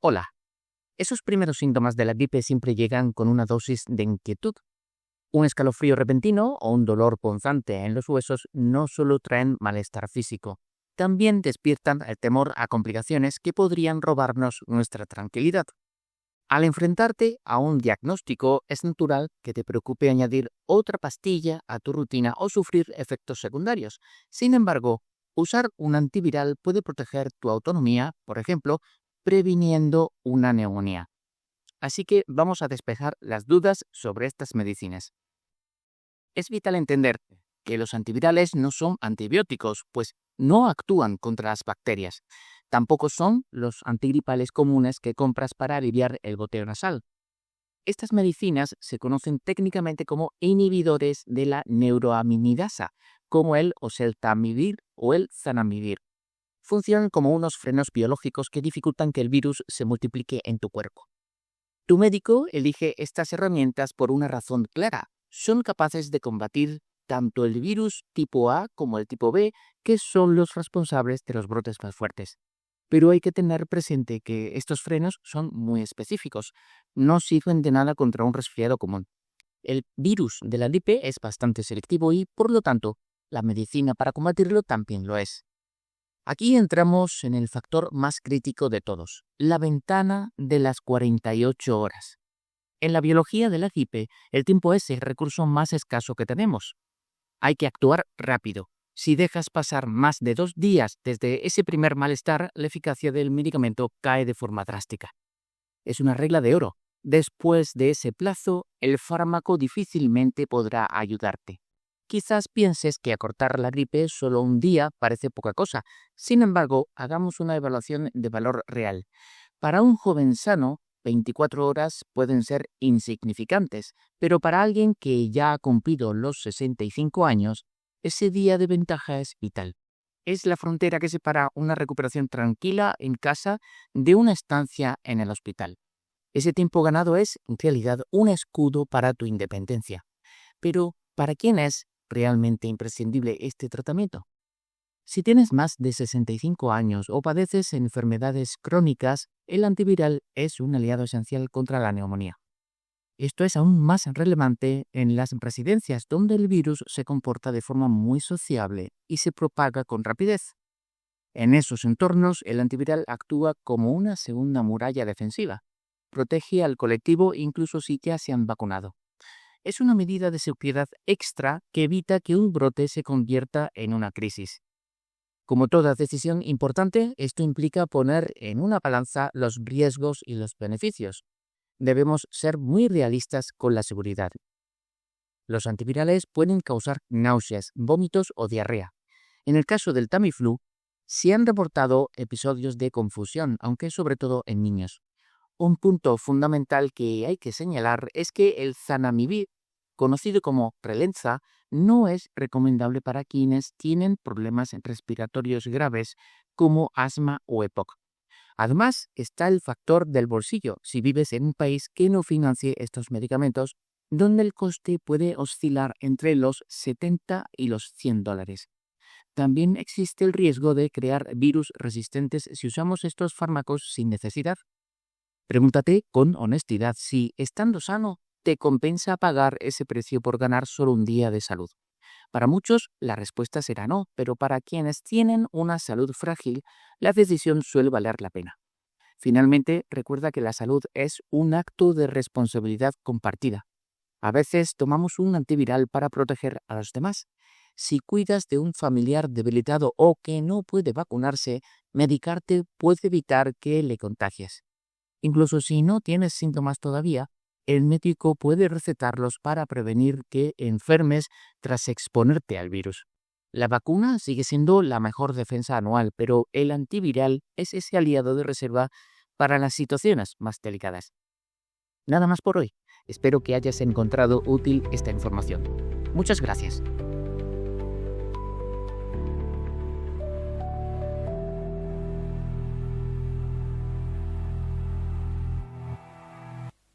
Hola, esos primeros síntomas de la gripe siempre llegan con una dosis de inquietud. Un escalofrío repentino o un dolor punzante en los huesos no solo traen malestar físico, también despiertan el temor a complicaciones que podrían robarnos nuestra tranquilidad. Al enfrentarte a un diagnóstico, es natural que te preocupe añadir otra pastilla a tu rutina o sufrir efectos secundarios. Sin embargo, usar un antiviral puede proteger tu autonomía, por ejemplo, previniendo una neumonía. Así que vamos a despejar las dudas sobre estas medicinas. Es vital entender que los antivirales no son antibióticos, pues no actúan contra las bacterias. Tampoco son los antigripales comunes que compras para aliviar el goteo nasal. Estas medicinas se conocen técnicamente como inhibidores de la neuroaminidasa, como el oseltamivir o el zanamivir. Funcionan como unos frenos biológicos que dificultan que el virus se multiplique en tu cuerpo. Tu médico elige estas herramientas por una razón clara. Son capaces de combatir tanto el virus tipo A como el tipo B, que son los responsables de los brotes más fuertes. Pero hay que tener presente que estos frenos son muy específicos. No sirven de nada contra un resfriado común. El virus de la gripe es bastante selectivo y, por lo tanto, la medicina para combatirlo también lo es. Aquí entramos en el factor más crítico de todos, la ventana de las 48 horas. En la biología de la gripe, el tiempo es el recurso más escaso que tenemos. Hay que actuar rápido. Si dejas pasar más de 2 días desde ese primer malestar, la eficacia del medicamento cae de forma drástica. Es una regla de oro. Después de ese plazo, el fármaco difícilmente podrá ayudarte. Quizás pienses que acortar la gripe solo un día parece poca cosa. Sin embargo, hagamos una evaluación de valor real. Para un joven sano, 24 horas pueden ser insignificantes, pero para alguien que ya ha cumplido los 65 años, ese día de ventaja es vital. Es la frontera que separa una recuperación tranquila en casa de una estancia en el hospital. Ese tiempo ganado es, en realidad, un escudo para tu independencia. Pero, ¿para quién es realmente imprescindible este tratamiento? Si tienes más de 65 años o padeces enfermedades crónicas, el antiviral es un aliado esencial contra la neumonía. Esto es aún más relevante en las residencias, donde el virus se comporta de forma muy sociable y se propaga con rapidez. En esos entornos, el antiviral actúa como una segunda muralla defensiva. Protege al colectivo incluso si ya se han vacunado. Es una medida de seguridad extra que evita que un brote se convierta en una crisis. Como toda decisión importante, esto implica poner en una balanza los riesgos y los beneficios. Debemos ser muy realistas con la seguridad. Los antivirales pueden causar náuseas, vómitos o diarrea. En el caso del Tamiflu, se han reportado episodios de confusión, aunque sobre todo en niños. Un punto fundamental que hay que señalar es que el zanamivir, conocido como Relenza, no es recomendable para quienes tienen problemas respiratorios graves como asma o EPOC. Además, está el factor del bolsillo, si vives en un país que no financie estos medicamentos, donde el coste puede oscilar entre los 70 y los $100. También existe el riesgo de crear virus resistentes si usamos estos fármacos sin necesidad. Pregúntate con honestidad si, estando sano, te compensa pagar ese precio por ganar solo un día de salud. Para muchos, la respuesta será no, pero para quienes tienen una salud frágil, la decisión suele valer la pena. Finalmente, recuerda que la salud es un acto de responsabilidad compartida. A veces tomamos un antiviral para proteger a los demás. Si cuidas de un familiar debilitado o que no puede vacunarse, medicarte puede evitar que le contagies. Incluso si no tienes síntomas todavía, el médico puede recetarlos para prevenir que enfermes tras exponerte al virus. La vacuna sigue siendo la mejor defensa anual, pero el antiviral es ese aliado de reserva para las situaciones más delicadas. Nada más por hoy. Espero que hayas encontrado útil esta información. Muchas gracias.